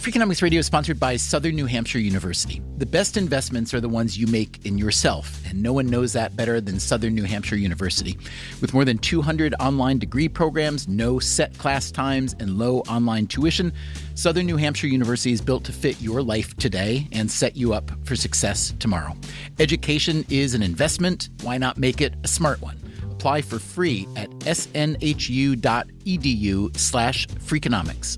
Freakonomics Radio is sponsored by Southern New Hampshire University. The best investments are the ones you make in yourself, and no one knows that better than Southern New Hampshire University. With more than 200 online degree programs, no set class times, and low online tuition, Southern New Hampshire University is built to fit your life today and set you up for success tomorrow. Education is an investment. Why not make it a smart one? Apply for free at snhu.edu/Freakonomics.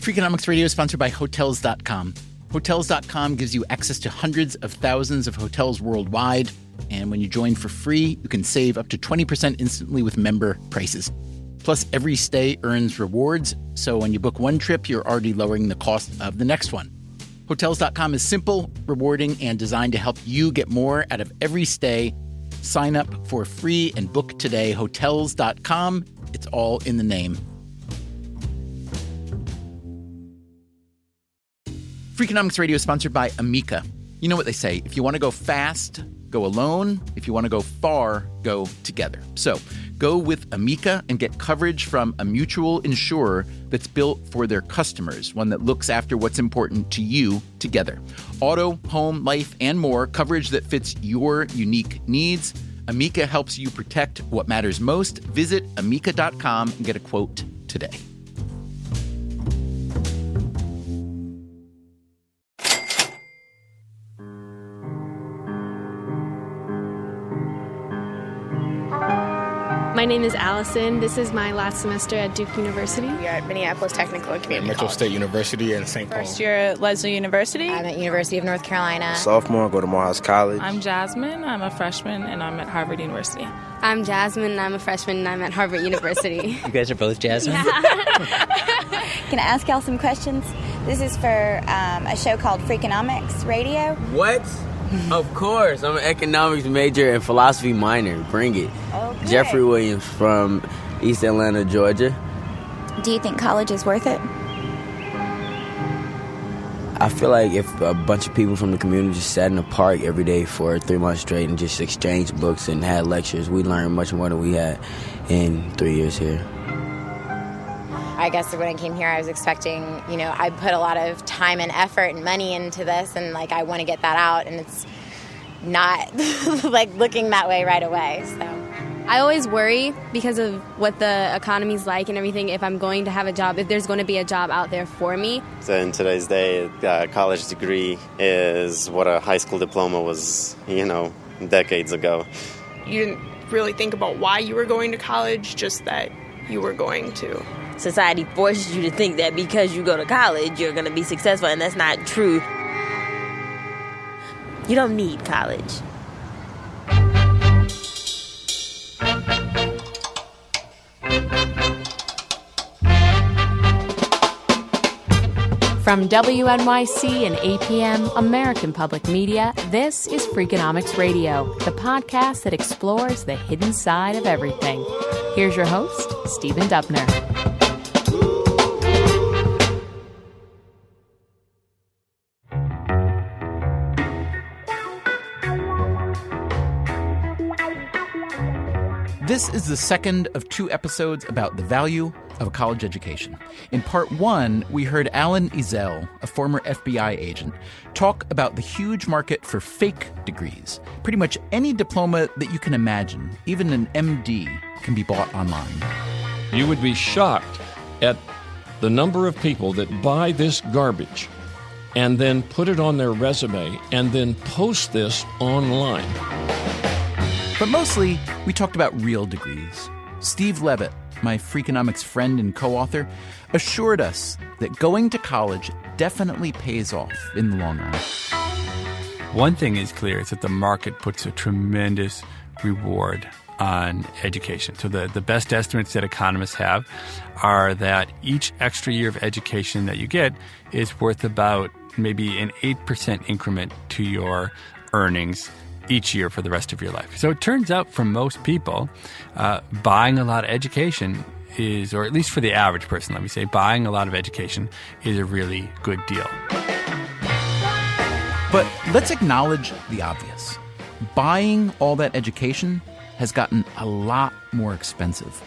Freakonomics Radio is sponsored by Hotels.com. Hotels.com gives you access to hundreds of thousands of hotels worldwide. And when you join for free, you can save up to 20% instantly with member prices. Plus, every stay earns rewards. So when you book one trip, you're already lowering the cost of the next one. Hotels.com is simple, rewarding, and designed to help you get more out of every stay. Sign up for free and book today. Hotels.com. It's all in the name. Freakonomics Radio is sponsored by Amica. You know what they say, if you want to go fast, go alone. If you want to go far, go together. So go with Amica and get coverage from a mutual insurer that's built for their customers, one that looks after what's important to you together. Auto, home, life, and more, coverage that fits your unique needs. Amica helps you protect what matters most. Visit amica.com and get a quote today. My name is Allison. This is my last semester at Duke University. We are at Minneapolis Technical and Community Mitchell College. State University in St. Paul. First year at Leslie University. I'm at University of North Carolina. Sophomore, go to Morehouse College. I'm Jasmine. I'm a freshman, and I'm at Harvard University. I'm Jasmine, and I'm a freshman, and I'm at Harvard University. You guys are both Jasmine? Can I ask y'all some questions? This is for a show called Freakonomics Radio. What? Of course. I'm an economics major and philosophy minor. Bring it. Oh, good. Jeffrey Williams from East Atlanta, Georgia. Do you think college is worth it? I feel like if a bunch of people from the community just sat in a park every day for 3 months straight and just exchanged books and had lectures, we'd learn much more than we had in 3 years here. I guess when I came here, I was expecting, I put a lot of time and effort and money into this, and, I want to get that out, and it's not, looking that way right away, so. I always worry because of what the economy's like and everything, if I'm going to have a job, if there's going to be a job out there for me. So in today's day, a college degree is what a high school diploma was, decades ago. You didn't really think about why you were going to college, just that you were going to. Society forces you to think that because you go to college, you're going to be successful, and that's not true. You don't need college. From WNYC and APM, American Public Media, this is Freakonomics Radio, the podcast that explores the hidden side of everything. Here's your host, Stephen Dubner. This is the second of 2 episodes about the value of a college education. In part 1, we heard Alan Ezell, a former FBI agent, talk about the huge market for fake degrees. Pretty much any diploma that you can imagine, even an MD, can be bought online. You would be shocked at the number of people that buy this garbage and then put it on their resume and then post this online. But mostly, we talked about real degrees. Steve Levitt, my Freakonomics friend and co-author, assured us that going to college definitely pays off in the long run. One thing is clear, is that the market puts a tremendous reward on education. So the best estimates that economists have are that each extra year of education that you get is worth about maybe an 8% increment to your earnings each year for the rest of your life. So it turns out for most people, buying a lot of education is, or at least for the average person, let me say, buying a lot of education is a really good deal. But let's acknowledge the obvious. Buying all that education has gotten a lot more expensive.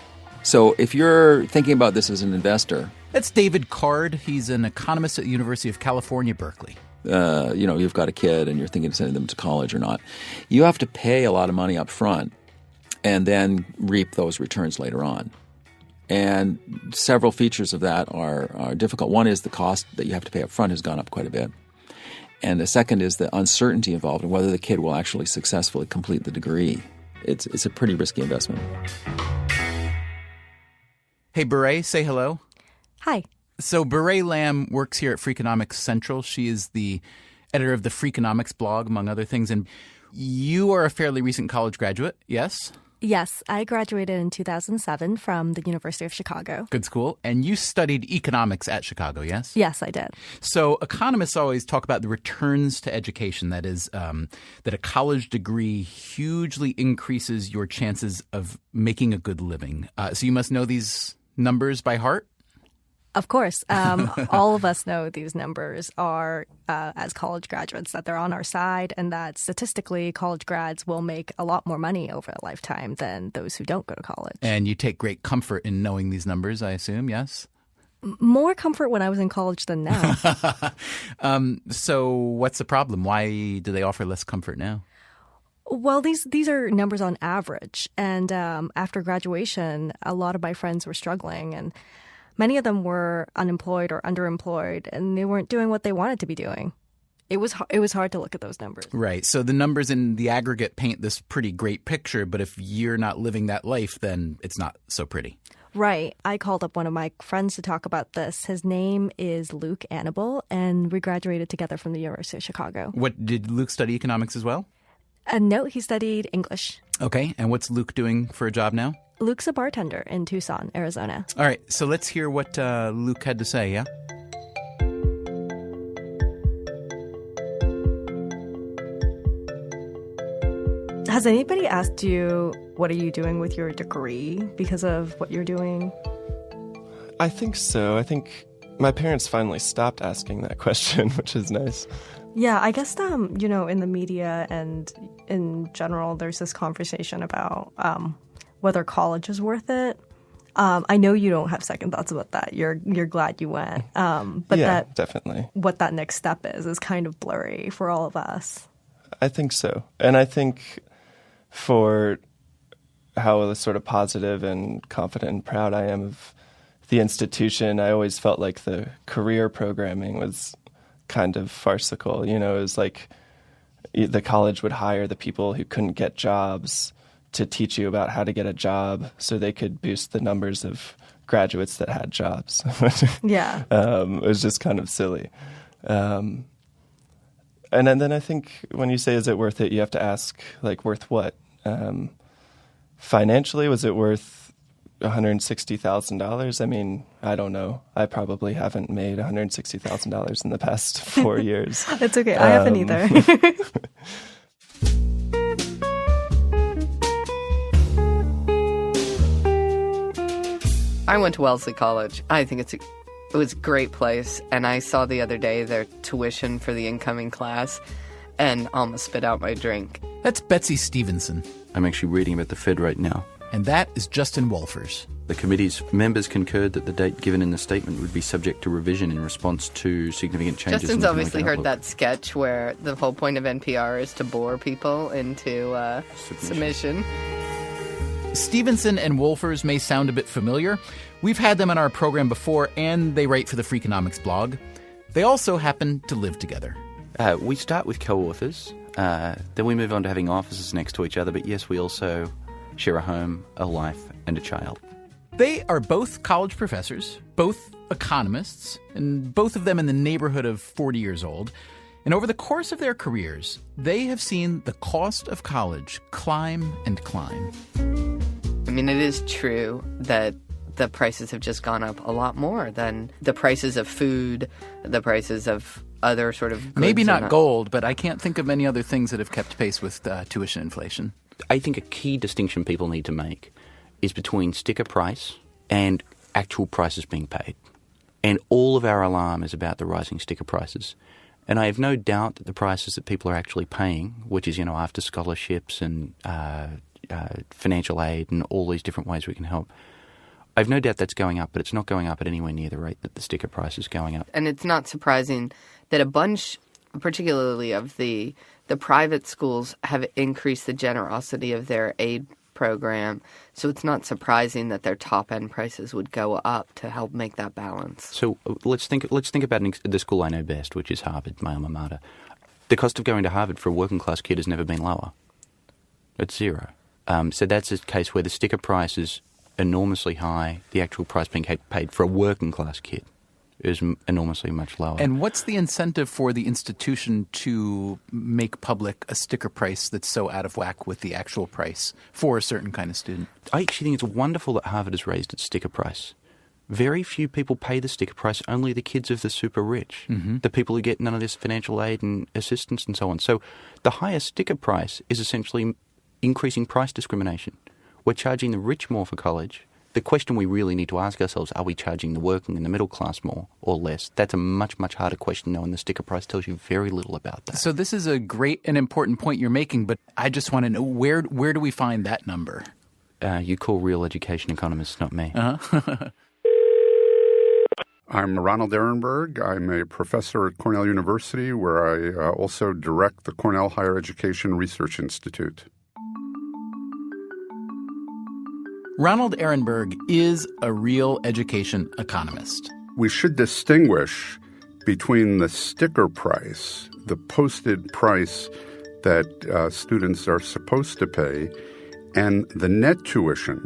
So if you're thinking about this as an investor... That's David Card. He's an economist at the University of California, Berkeley. You've got a kid and you're thinking of sending them to college or not. You have to pay a lot of money up front and then reap those returns later on. And several features of that are difficult. One is the cost that you have to pay up front has gone up quite a bit. And the second is the uncertainty involved in whether the kid will actually successfully complete the degree. It's a pretty risky investment. Hey, Beret, say hello. Hi. So Beret Lamb works here at Freakonomics Central. She is the editor of the Freakonomics blog, among other things. And you are a fairly recent college graduate, yes? Yes, I graduated in 2007 from the University of Chicago. Good school. And you studied economics at Chicago, yes? Yes, I did. So economists always talk about the returns to education. That is, that a college degree hugely increases your chances of making a good living. So you must know these numbers by heart? Of course. All of us know these numbers are, as college graduates, that they're on our side and that statistically college grads will make a lot more money over a lifetime than those who don't go to college. And you take great comfort in knowing these numbers, I assume, yes? More comfort when I was in college than now. So what's the problem? Why do they offer less comfort now? Well, these are numbers on average. And after graduation, a lot of my friends were struggling and many of them were unemployed or underemployed, and they weren't doing what they wanted to be doing. It was hard to look at those numbers. Right. So the numbers in the aggregate paint this pretty great picture, but if you're not living that life, then it's not so pretty. Right. I called up one of my friends to talk about this. His name is Luke Annable, and we graduated together from the University of Chicago. What, did Luke study economics as well? No, he studied English. Okay. And what's Luke doing for a job now? Luke's a bartender in Tucson, Arizona. All right, so let's hear what Luke had to say, yeah? Has anybody asked you, what are you doing with your degree because of what you're doing? I think so. I think my parents finally stopped asking that question, which is nice. Yeah, I guess, in the media and in general, there's this conversation about whether college is worth it. I know you don't have second thoughts about that. You're glad you went. But yeah, definitely. What that next step is kind of blurry for all of us. I think so. And I think for how sort of positive and confident and proud I am of the institution, I always felt like the career programming was kind of farcical. It was like the college would hire the people who couldn't get jobs to teach you about how to get a job so they could boost the numbers of graduates that had jobs. Yeah. It was just kind of silly. And then I think when you say, is it worth it, you have to ask, worth what? Financially, was it worth $160,000? I mean, I don't know. I probably haven't made $160,000 in the past 4 years. It's okay. I haven't either. I went to Wellesley College. I think it was a great place, and I saw the other day their tuition for the incoming class and almost spit out my drink. That's Betsy Stevenson. I'm actually reading about the Fed right now. And that is Justin Wolfers. The committee's members concurred that the date given in the statement would be subject to revision in response to significant changes. Justin's obviously heard that sketch where the whole point of NPR is to bore people into submission. Stevenson and Wolfers may sound a bit familiar. We've had them on our program before, and they write for the Freakonomics blog. They also happen to live together. We start with co-authors. Then we move on to having offices next to each other. But yes, we also share a home, a life, and a child. They are both college professors, both economists, and both of them in the neighborhood of 40 years old. And over the course of their careers, they have seen the cost of college climb and climb. I mean, it is true that the prices have just gone up a lot more than the prices of food, the prices of other sort of goods. Maybe not gold, but I can't think of many other things that have kept pace with tuition inflation. I think a key distinction people need to make is between sticker price and actual prices being paid. And all of our alarm is about the rising sticker prices. And I have no doubt that the prices that people are actually paying, which is, after scholarships and financial aid and all these different ways we can help, I've no doubt that's going up, but it's not going up at anywhere near the rate that the sticker price is going up. And it's not surprising that a bunch, particularly of the private schools, have increased the generosity of their aid program. So it's not surprising that their top-end prices would go up to help make that balance. So let's think about the school I know best, which is Harvard, my alma mater. The cost of going to Harvard for a working-class kid has never been lower. It's zero. So that's a case where the sticker price is enormously high. The actual price being paid for a working-class kid is enormously much lower. And what's the incentive for the institution to make public a sticker price that's so out of whack with the actual price for a certain kind of student? I actually think it's wonderful that Harvard has raised its sticker price. Very few people pay the sticker price, only the kids of the super rich, the people who get none of this financial aid and assistance and so on. So the higher sticker price is essentially increasing price discrimination. We're charging the rich more for college. The question we really need to ask ourselves, are we charging the working and the middle class more or less? That's a much, much harder question, though, and the sticker price tells you very little about that. So this is a great and important point you're making, but I just want to know, where do we find that number? You call real education economists, not me. I'm Ronald Ehrenberg. I'm a professor at Cornell University, where I also direct the Cornell Higher Education Research Institute. Ronald Ehrenberg is a real education economist. We should distinguish between the sticker price, the posted price that students are supposed to pay, and the net tuition,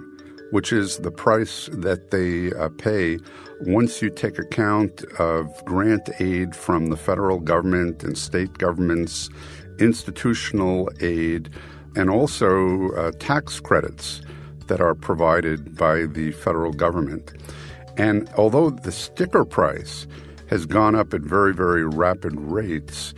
which is the price that they pay once you take account of grant aid from the federal government and state governments, institutional aid, and also tax credits that are provided by the federal government. And although the sticker price has gone up at very, very rapid rates,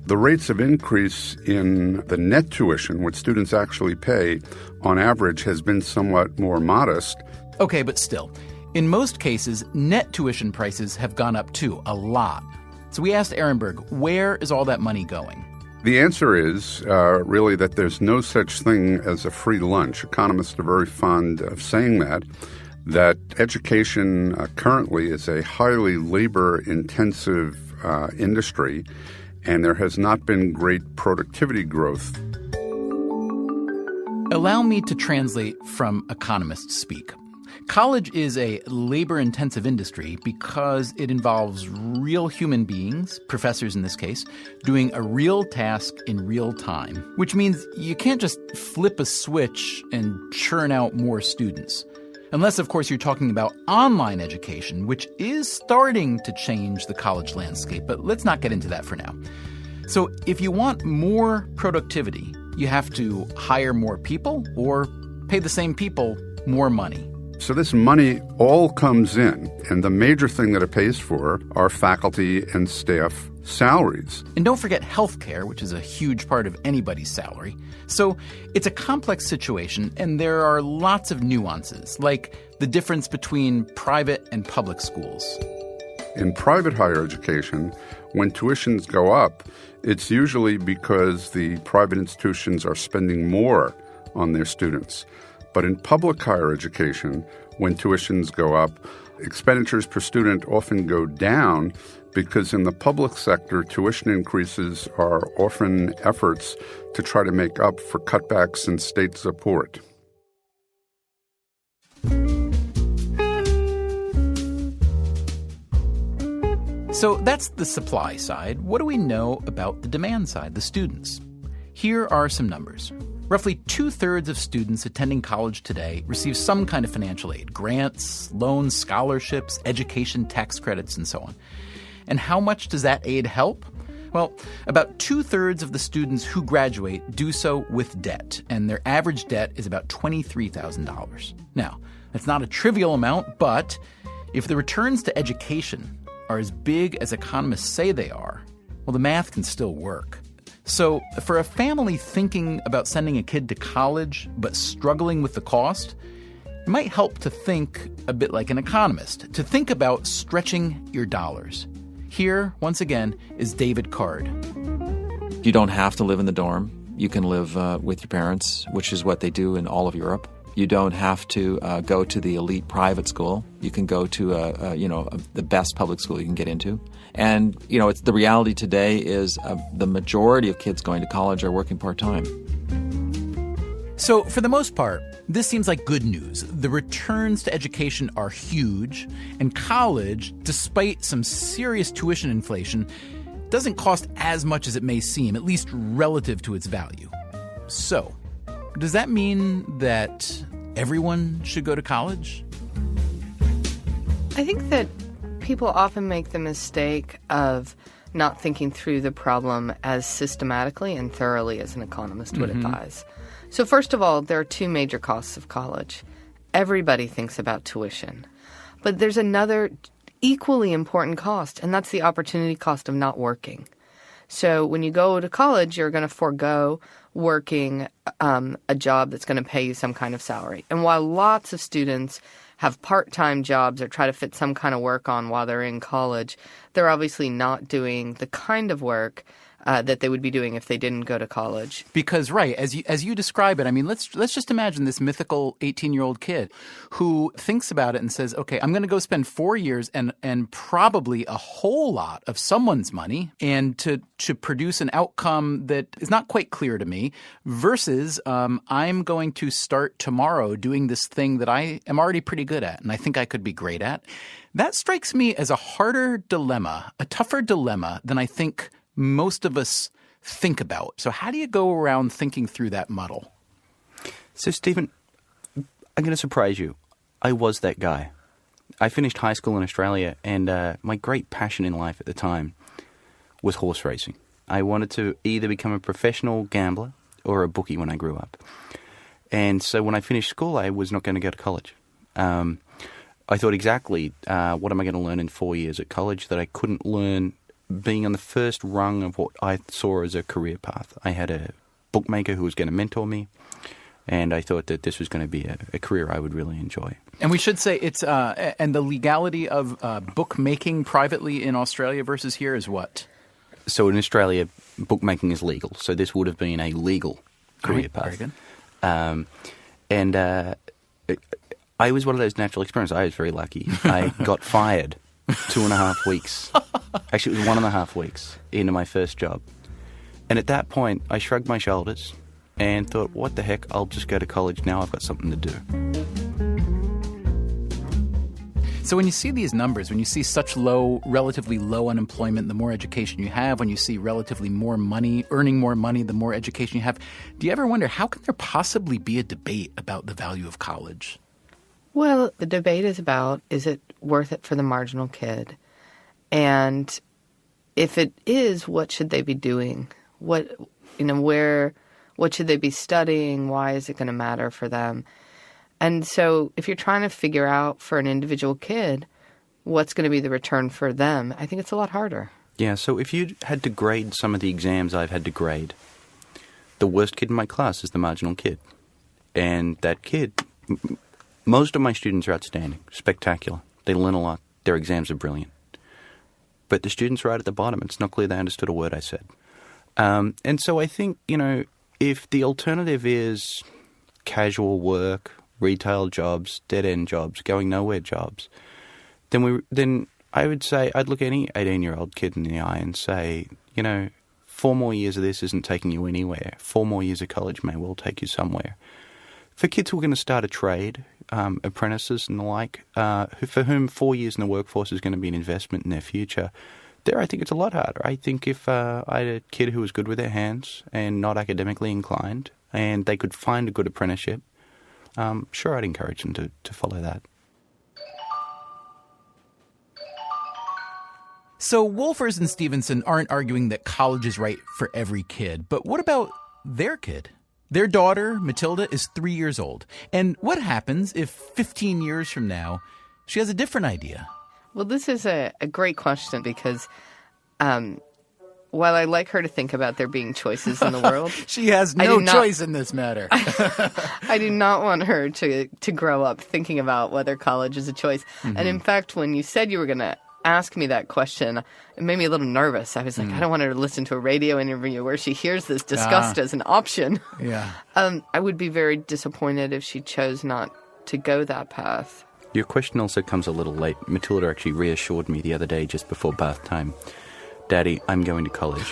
the rates of increase in the net tuition, what students actually pay, on average has been somewhat more modest. Okay, but still, in most cases, net tuition prices have gone up too, a lot. So we asked Ehrenberg, where is all that money going? The answer is really that there's no such thing as a free lunch. Economists are very fond of saying that education currently is a highly labor-intensive industry, and there has not been great productivity growth. Allow me to translate from economist speak. College is a labor-intensive industry because it involves real human beings, professors in this case, doing a real task in real time, which means you can't just flip a switch and churn out more students. Unless, of course, you're talking about online education, which is starting to change the college landscape, but let's not get into that for now. So if you want more productivity, you have to hire more people or pay the same people more money. So this money all comes in, and the major thing that it pays for are faculty and staff salaries. And don't forget healthcare, which is a huge part of anybody's salary. So it's a complex situation, and there are lots of nuances, like the difference between private and public schools. In private higher education, when tuitions go up, it's usually because the private institutions are spending more on their students. But in public higher education, when tuitions go up, expenditures per student often go down because in the public sector, tuition increases are often efforts to try to make up for cutbacks in state support. So that's the supply side. What do we know about the demand side, the students? Here are some numbers. Roughly 2/3 of students attending college today receive some kind of financial aid, grants, loans, scholarships, education tax credits, and so on. And how much does that aid help? Well, about 2/3 of the students who graduate do so with debt, and their average debt is about $23,000. Now, that's not a trivial amount, but if the returns to education are as big as economists say they are, well, the math can still work. So for a family thinking about sending a kid to college but struggling with the cost, it might help to think a bit like an economist, to think about stretching your dollars. Here, once again, is David Card. You don't have to live in the dorm. You can live with your parents, which is what they do in all of Europe. You don't have to go to the elite private school. You can go to the best public school you can get into. And it's the reality today is the majority of kids going to college are working part-time. So for the most part, this seems like good news. The returns to education are huge, and college, despite some serious tuition inflation, doesn't cost as much as it may seem, at least relative to its value. So, does that mean that everyone should go to college? I think that people often make the mistake of not thinking through the problem as systematically and thoroughly as an economist would advise. So first of all, there are two major costs of college. Everybody thinks about tuition. But there's another equally important cost, and that's the opportunity cost of not working. So when you go to college, you're going to forego working a job that's going to pay you some kind of salary. And while lots of students have part-time jobs or try to fit some kind of work on while they're in college, they're obviously not doing the kind of work that they would be doing if they didn't go to college. Because, right, as you describe it, I mean, let's just imagine this mythical 18-year-old kid who thinks about it and says, okay, I'm going to go spend 4 years and probably a whole lot of someone's money and to produce an outcome that is not quite clear to me versus I'm going to start tomorrow doing this thing that I am already pretty good at and I think I could be great at. That strikes me as a harder dilemma, a tougher dilemma than I think most of us think about. So how do you go around thinking through that muddle? So, Stephen, I'm going to surprise you. I was that guy. I finished high school in Australia, and my great passion in life at the time was horse racing. I wanted to either become a professional gambler or a bookie when I grew up. And so when I finished school, I was not going to go to college. I thought exactly, what am I going to learn in 4 years at college that I couldn't learn being on the first rung of what I saw as a career path. I had a bookmaker who was going to mentor me, and I thought that this was going to be a career I would really enjoy. And we should say it's and the legality of bookmaking privately in Australia versus here is what? So in Australia, bookmaking is legal. So this would have been a legal career path. Very good. And I was one of those natural experiments. I was very lucky. I got fired 2.5 weeks. Actually, it was 1.5 weeks into my first job. And at that point, I shrugged my shoulders and thought, what the heck, I'll just go to college now. I've got something to do. So when you see these numbers, when you see such relatively low unemployment, the more education you have, when you see relatively more money, earning more money, the more education you have, do you ever wonder, how can there possibly be a debate about the value of college? Well, the debate is about, is it worth it for the marginal kid? And if it is, what should they be doing? What should they be studying? Why is it going to matter for them? And so if you're trying to figure out for an individual kid what's going to be the return for them, I think it's a lot harder. Yeah, so if you had to grade some of the exams I've had to grade, the worst kid in my class is the marginal kid. And that kid, most of my students are outstanding, spectacular. They learn a lot. Their exams are brilliant. But the students right at the bottom, it's not clear they understood a word I said. And so I think, if the alternative is casual work, retail jobs, dead-end jobs, going nowhere jobs, then I would say I'd look any 18-year-old kid in the eye and say, 4 more years of this isn't taking you anywhere. 4 more years of college may well take you somewhere. For kids who are going to start a trade, apprentices and the like, for whom 4 years in the workforce is going to be an investment in their future, there I think it's a lot harder. I think if I had a kid who was good with their hands and not academically inclined and they could find a good apprenticeship, sure, I'd encourage them to follow that. So Wolfers and Stevenson aren't arguing that college is right for every kid, but what about their kid? Their daughter, Matilda, is 3 years old. And what happens if 15 years from now she has a different idea? Well, this is a great question because while I like her to think about there being choices in the world... She has no choice in this matter. I do not want her to grow up thinking about whether college is a choice. Mm-hmm. And in fact, when you said you were going to ask me that question, it made me a little nervous. I was like, I don't want her to listen to a radio interview where she hears this discussed as an option. Yeah. I would be very disappointed if she chose not to go that path. Your question also comes a little late. Matilda actually reassured me the other day just before bath time. Daddy, I'm going to college.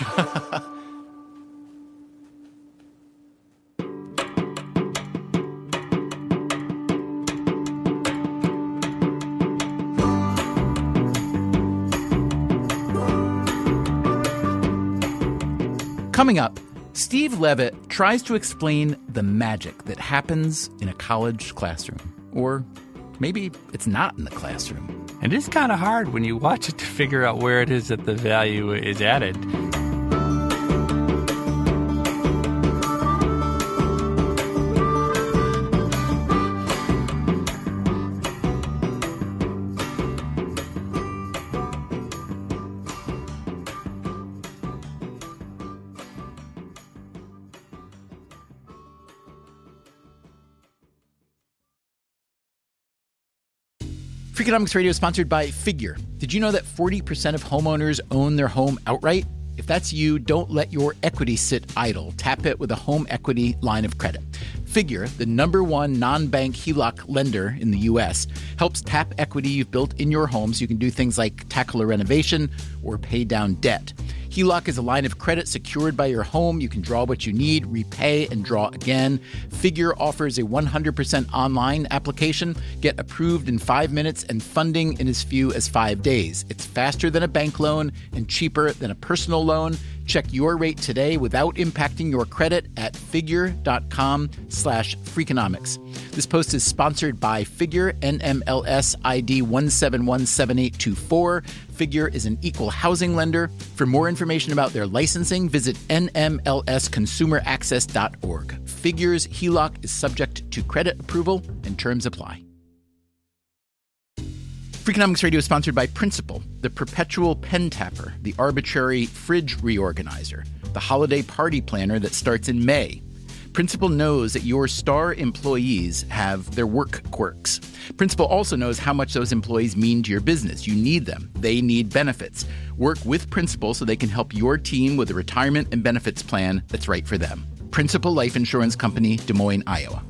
Coming up, Steve Levitt tries to explain the magic that happens in a college classroom. Or maybe it's not in the classroom. And it's kind of hard when you watch it to figure out where it is that the value is added. Freakonomics Radio is sponsored by Figure. Did you know that 40% of homeowners own their home outright? If that's you, don't let your equity sit idle. Tap it with a home equity line of credit. Figure, the #1 non-bank HELOC lender in the U.S., helps tap equity you've built in your home so you can do things like tackle a renovation or pay down debt. HELOC is a line of credit secured by your home. You can draw what you need, repay, and draw again. Figure offers a 100% online application. Get approved in 5 minutes and funding in as few as 5 days. It's faster than a bank loan and cheaper than a personal loan. Check your rate today without impacting your credit at figure.com/Freakonomics. This post is sponsored by Figure, NMLS ID 1717824. Figure is an equal housing lender. For more information about their licensing, visit nmlsconsumeraccess.org. Figure's HELOC is subject to credit approval and terms apply. Freakonomics Radio is sponsored by Principal, the perpetual pen tapper, the arbitrary fridge reorganizer, the holiday party planner that starts in May. Principal knows that your star employees have their work quirks. Principal also knows how much those employees mean to your business. You need them. They need benefits. Work with Principal so they can help your team with a retirement and benefits plan that's right for them. Principal Life Insurance Company, Des Moines, Iowa.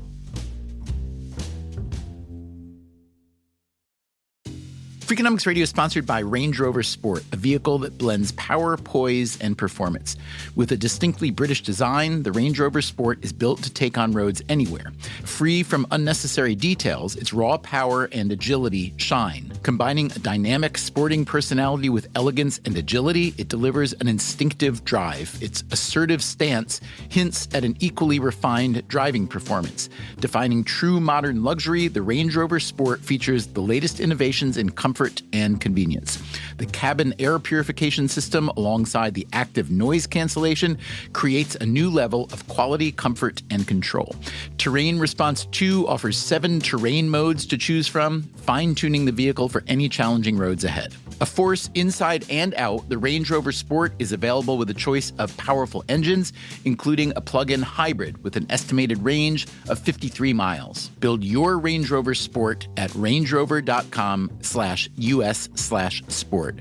Freakonomics Radio is sponsored by Range Rover Sport, a vehicle that blends power, poise, and performance. With a distinctly British design, the Range Rover Sport is built to take on roads anywhere. Free from unnecessary details, its raw power and agility shine. Combining a dynamic sporting personality with elegance and agility, it delivers an instinctive drive. Its assertive stance hints at an equally refined driving performance. Defining true modern luxury, the Range Rover Sport features the latest innovations in comfort and convenience. The cabin air purification system, alongside the active noise cancellation, creates a new level of quality, comfort, and control. Terrain Response 2 offers 7 terrain modes to choose from, fine-tuning the vehicle for any challenging roads ahead. A force inside and out, the Range Rover Sport is available with a choice of powerful engines, including a plug-in hybrid with an estimated range of 53 miles. Build your Range Rover Sport at rangerover.com/US/sport.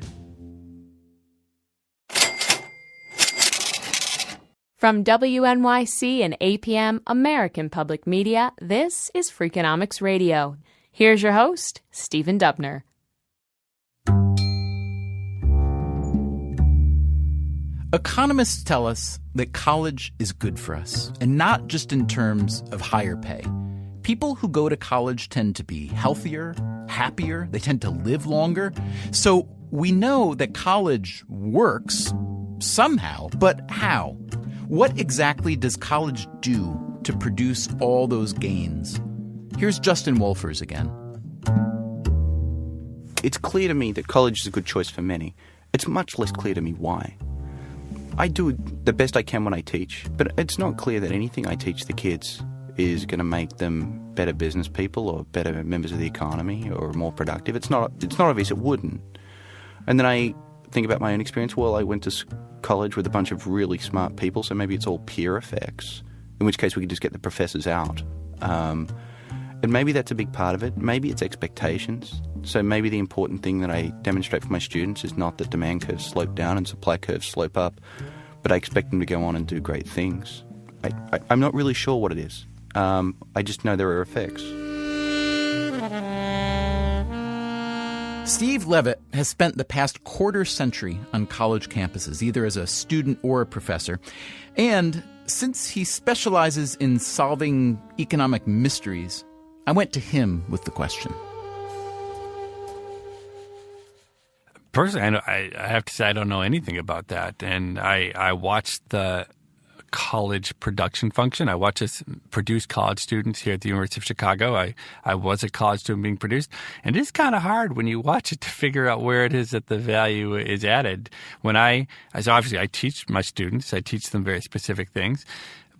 From WNYC and APM American Public Media, this is Freakonomics Radio. Here's your host, Stephen Dubner. Economists tell us that college is good for us, and not just in terms of higher pay. People who go to college tend to be healthier, happier, they tend to live longer. So we know that college works somehow, but how? What exactly does college do to produce all those gains? Here's Justin Wolfers again. It's clear to me that college is a good choice for many. It's much less clear to me why. I do the best I can when I teach, but it's not clear that anything I teach the kids is going to make them better business people or better members of the economy or more productive. It's not obvious it wouldn't. And then I think about my own experience. Well, I went to college with a bunch of really smart people, so maybe it's all peer effects, in which case we could just get the professors out. And maybe that's a big part of it. Maybe it's expectations. So maybe the important thing that I demonstrate for my students is not that demand curves slope down and supply curves slope up, but I expect them to go on and do great things. I'm not really sure what it is. I just know there are effects. Steve Levitt has spent the past quarter century on college campuses, either as a student or a professor. And since he specializes in solving economic mysteries, I went to him with the question. Personally, I have to say I don't know anything about that. And I watched the college production function. I watched us produce college students here at the University of Chicago. I was a college student being produced. And it's kind of hard when you watch it to figure out where it is that the value is added. So obviously I teach my students. I teach them very specific things.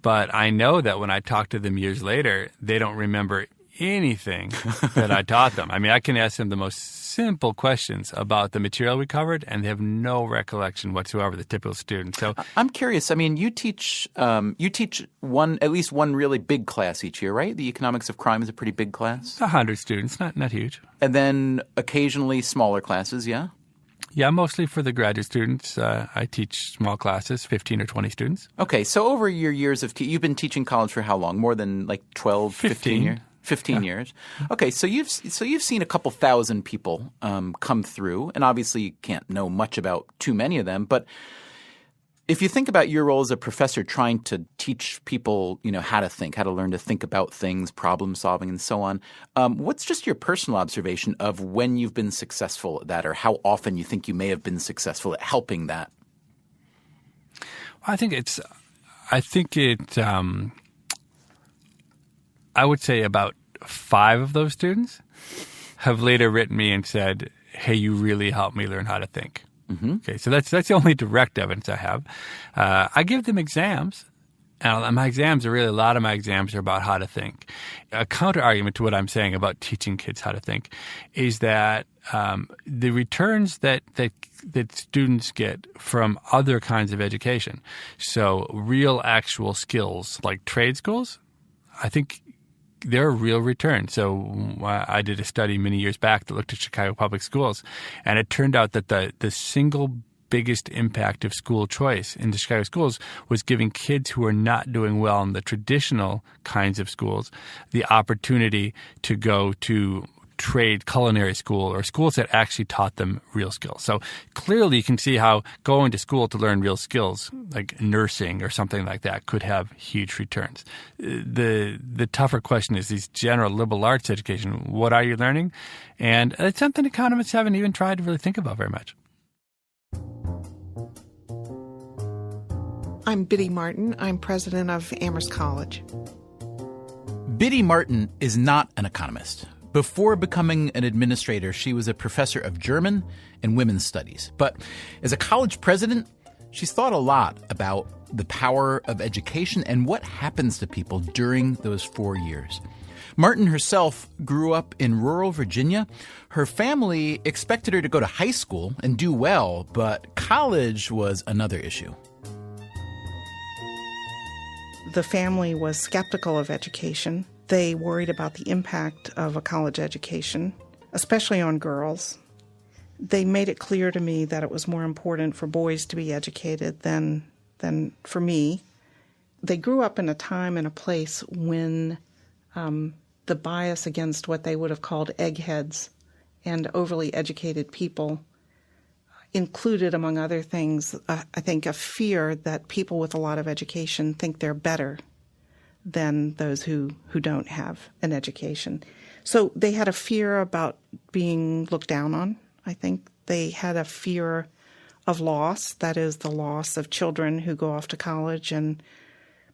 But I know that when I talk to them years later, they don't remember anything that I taught them. I mean, I can ask them the most simple questions about the material we covered, and they have no recollection whatsoever, the typical student. So I'm curious. I mean, you teach at least one really big class each year, right? The economics of crime is a pretty big class. 100 students, not huge. And then occasionally smaller classes, yeah? Yeah, mostly for the graduate students. I teach small classes, 15 or 20 students. Okay, so over your years of you've been teaching college for how long? More than like 12, 15 years? 15 years. Okay, so you've seen a couple thousand people come through, and obviously you can't know much about too many of them. But if you think about your role as a professor trying to teach people, how to think, how to learn to think about things, problem solving, and so on, what's just your personal observation of when you've been successful at that, or how often you think you may have been successful at helping that? I would say about 5 of those students have later written me and said, hey, you really helped me learn how to think. Mm-hmm. Okay, so that's the only direct evidence I have. I give them exams. And my exams are really, a lot of my exams are about how to think. A counter argument to what I'm saying about teaching kids how to think is that the returns that students get from other kinds of education, so real actual skills like trade schools, I think they're a real return. So I did a study many years back that looked at Chicago public schools, and it turned out that the single biggest impact of school choice in the Chicago schools was giving kids who are not doing well in the traditional kinds of schools the opportunity to go to trade culinary school or schools that actually taught them real skills. So clearly you can see how going to school to learn real skills like nursing or something like that could have huge returns. The tougher question is these general liberal arts education. What are you learning? And it's something economists haven't even tried to really think about very much. I'm Biddy Martin. I'm president of Amherst College. Biddy Martin is not an economist. Before becoming an administrator, she was a professor of German and women's studies. But as a college president, she's thought a lot about the power of education and what happens to people during those 4 years. Martin herself grew up in rural Virginia. Her family expected her to go to high school and do well, but college was another issue. The family was skeptical of education. They worried about the impact of a college education, especially on girls. They made it clear to me that it was more important for boys to be educated than for me. They grew up in a time and a place when the bias against what they would have called eggheads and overly educated people included, among other things, I think, a fear that people with a lot of education think they're better than those who don't have an education. So they had a fear about being looked down on, I think. They had a fear of loss, that is the loss of children who go off to college and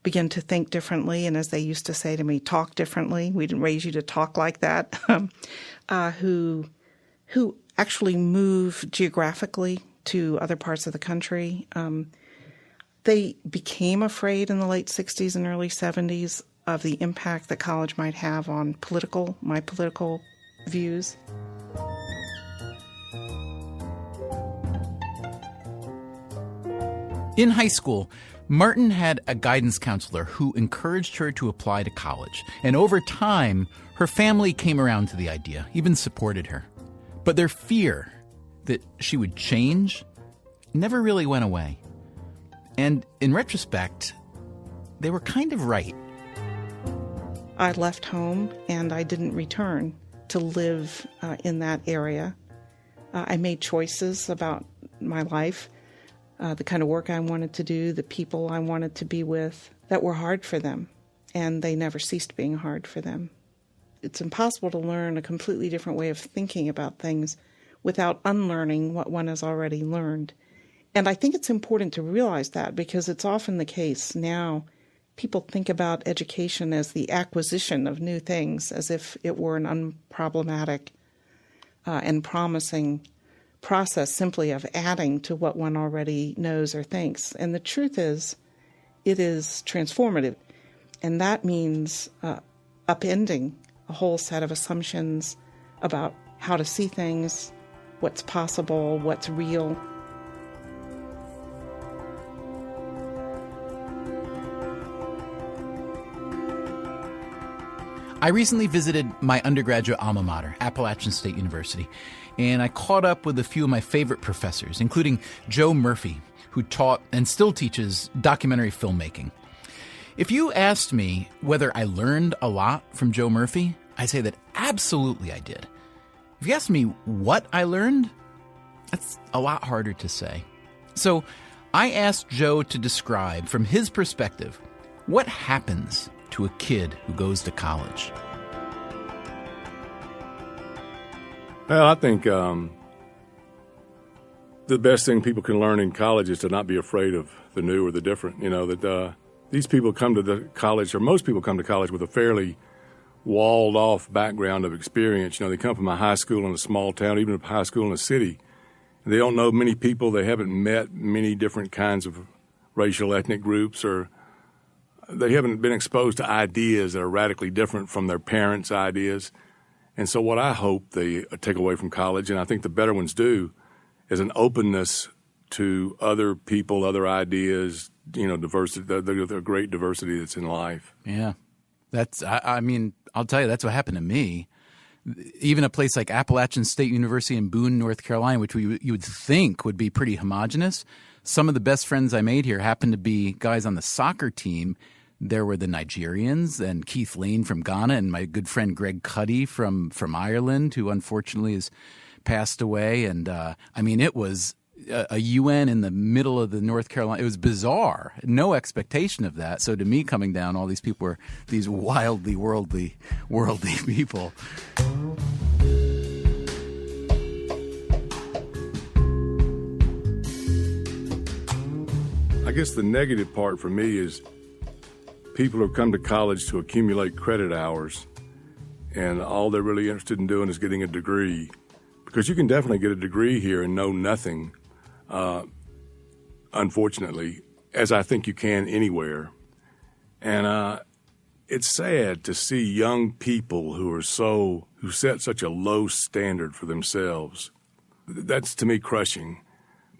begin to think differently, and as they used to say to me, talk differently. We didn't raise you to talk like that. Who actually move geographically to other parts of the country. They became afraid in the late 60s and early 70s of the impact that college might have on my political views. In high school, Martin had a guidance counselor who encouraged her to apply to college. And over time, her family came around to the idea, even supported her. But their fear that she would change never really went away. And in retrospect, they were kind of right. I left home and I didn't return to live in that area. I made choices about my life, the kind of work I wanted to do, the people I wanted to be with, that were hard for them, and they never ceased being hard for them. It's impossible to learn a completely different way of thinking about things without unlearning what one has already learned. And I think it's important to realize that, because it's often the case now. People think about education as the acquisition of new things, as if it were an unproblematic and promising process simply of adding to what one already knows or thinks. And the truth is, it is transformative. And that means upending a whole set of assumptions about how to see things, what's possible, what's real. I recently visited my undergraduate alma mater, Appalachian State University, and I caught up with a few of my favorite professors, including Joe Murphy, who taught and still teaches documentary filmmaking. If you asked me whether I learned a lot from Joe Murphy, I'd say that absolutely I did. If you asked me what I learned, that's a lot harder to say. So I asked Joe to describe, from his perspective, what happens to a kid who goes to college. Well, I think the best thing people can learn in college is to not be afraid of the new or the different. You know, that these people come to the college, or most people come to college with a fairly walled-off background of experience. You know, they come from a high school in a small town, even a high school in a city. They don't know many people. They haven't met many different kinds of racial, ethnic groups, or they haven't been exposed to ideas that are radically different from their parents' ideas. And so what I hope they take away from college, and I think the better ones do, is an openness to other people, other ideas, you know, diversity, the great diversity that's in life. Yeah. I mean, I'll tell you, that's what happened to me. Even a place like Appalachian State University in Boone, North Carolina, which you would think would be pretty homogenous, some of the best friends I made here happened to be guys on the soccer team. There were the Nigerians and Keith Lane from Ghana, and my good friend Greg Cuddy from Ireland, who unfortunately has passed away. And I mean, it was a UN in the middle of the North Carolina. It was bizarre. No expectation of that. So to me, coming down, all these people were these wildly worldly people. I guess the negative part for me is people who come to college to accumulate credit hours, and all they're really interested in doing is getting a degree. Because you can definitely get a degree here and know nothing, unfortunately, as I think you can anywhere. And it's sad to see young people who set such a low standard for themselves. That's, to me, crushing.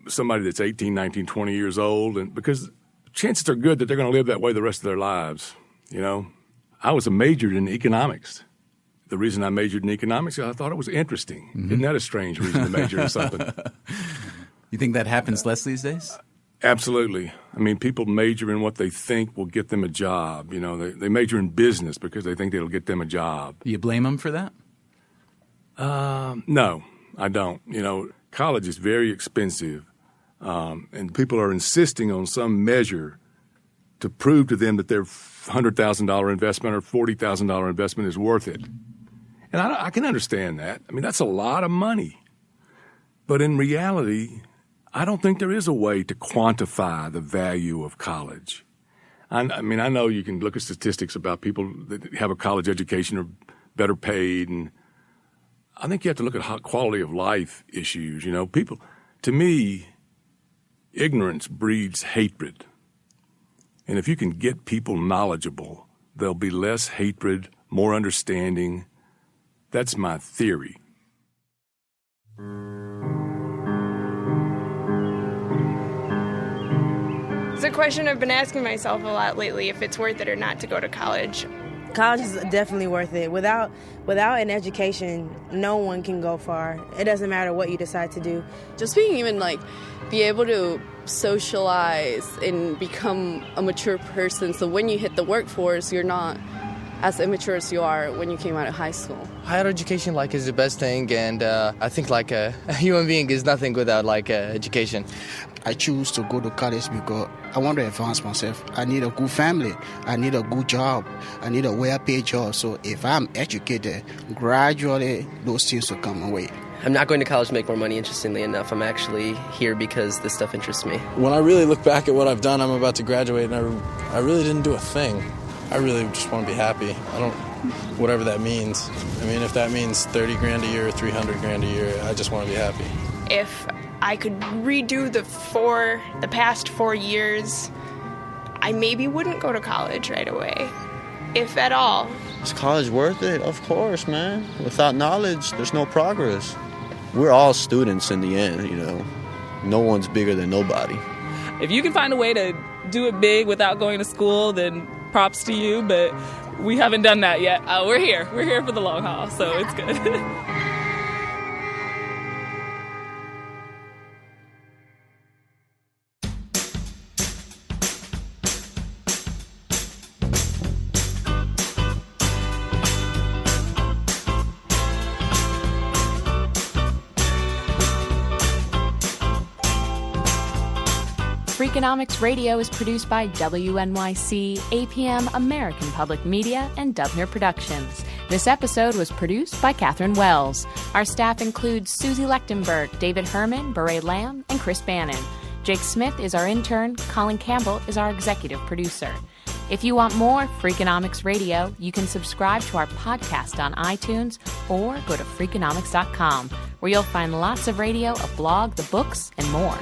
Somebody that's 18, 19, 20 years old, and because chances are good that they're going to live that way the rest of their lives, you know. I was majored in economics. The reason I majored in economics is I thought it was interesting. Mm-hmm. Isn't that a strange reason to major in something? You think that happens less these days? Absolutely. I mean, people major in what they think will get them a job. You know, they major in business because they think it'll get them a job. Do you blame them for that? No, I don't. You know, college is very expensive. And people are insisting on some measure to prove to them that their $100,000 investment or $40,000 investment is worth it. And I can understand that. I mean, that's a lot of money. But in reality, I don't think there is a way to quantify the value of college. I mean, I know you can look at statistics about people that have a college education or better paid, and I think you have to look at quality of life issues. You know, people, to me, ignorance breeds hatred. And if you can get people knowledgeable, there'll be less hatred, more understanding. That's my theory. It's a question I've been asking myself a lot lately, if it's worth it or not to go to college. College is definitely worth it. Without an education, no one can go far. It doesn't matter what you decide to do. Just being even be able to socialize and become a mature person, so when you hit the workforce, you're not as immature as you are when you came out of high school. Higher education is the best thing, and I think a human being is nothing without education. I choose to go to college because I want to advance myself. I need a good family. I need a good job. I need a well-paid job. So if I'm educated, gradually those things will come my way. I'm not going to college to make more money, interestingly enough. I'm actually here because this stuff interests me. When I really look back at what I've done, I'm about to graduate, and I really didn't do a thing. I really just want to be happy. Whatever that means. I mean, if that means 30 grand a year or 300 grand a year, I just want to be happy. If I could redo the past 4 years, I maybe wouldn't go to college right away, if at all. Is college worth it? Of course, man. Without knowledge, there's no progress. We're all students in the end, No one's bigger than nobody. If you can find a way to do it big without going to school, then props to you, but we haven't done that yet. We're here for the long haul, so it's good. Freakonomics Radio is produced by WNYC, APM, American Public Media, and Dubner Productions. This episode was produced by Catherine Wells. Our staff includes Susie Lechtenberg, David Herman, Beret Lamb, and Chris Bannon. Jake Smith is our intern. Colin Campbell is our executive producer. If you want more Freakonomics Radio, you can subscribe to our podcast on iTunes or go to Freakonomics.com, where you'll find lots of radio, a blog, the books, and more.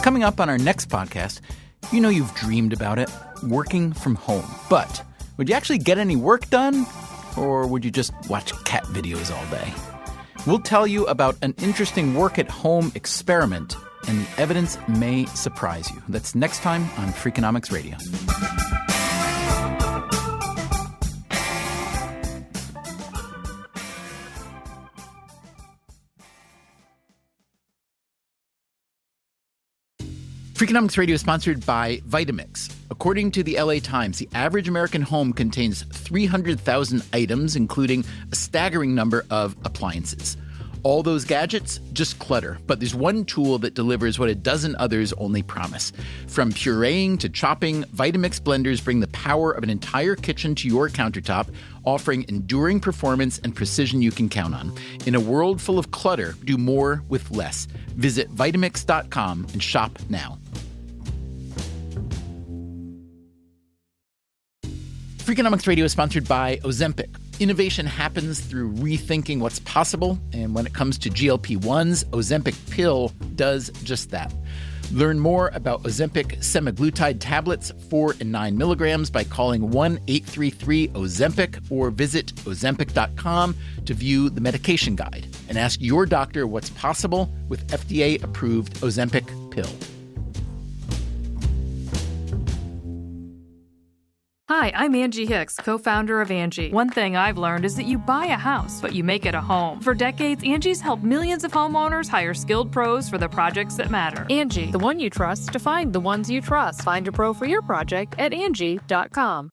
Coming up on our next podcast, you've dreamed about it, working from home. But would you actually get any work done? Or would you just watch cat videos all day? We'll tell you about an interesting work-at-home experiment, and the evidence may surprise you. That's next time on Freakonomics Radio. Freakonomics Radio is sponsored by Vitamix. According to the LA Times, the average American home contains 300,000 items, including a staggering number of appliances. All those gadgets, just clutter. But there's one tool that delivers what a dozen others only promise. From pureeing to chopping, Vitamix blenders bring the power of an entire kitchen to your countertop, offering enduring performance and precision you can count on. In a world full of clutter, do more with less. Visit Vitamix.com and shop now. Freakonomics Radio is sponsored by Ozempic. Innovation happens through rethinking what's possible, and when it comes to GLP-1s, Ozempic pill does just that. Learn more about Ozempic semaglutide tablets, 4 and 9 milligrams, by calling 1-833-OZEMPIC or visit Ozempic.com to view the medication guide and ask your doctor what's possible with FDA-approved Ozempic pill. Hi, I'm Angie Hicks, co-founder of Angie. One thing I've learned is that you buy a house, but you make it a home. For decades, Angie's helped millions of homeowners hire skilled pros for the projects that matter. Angie, the one you trust to find the ones you trust. Find a pro for your project at Angie.com.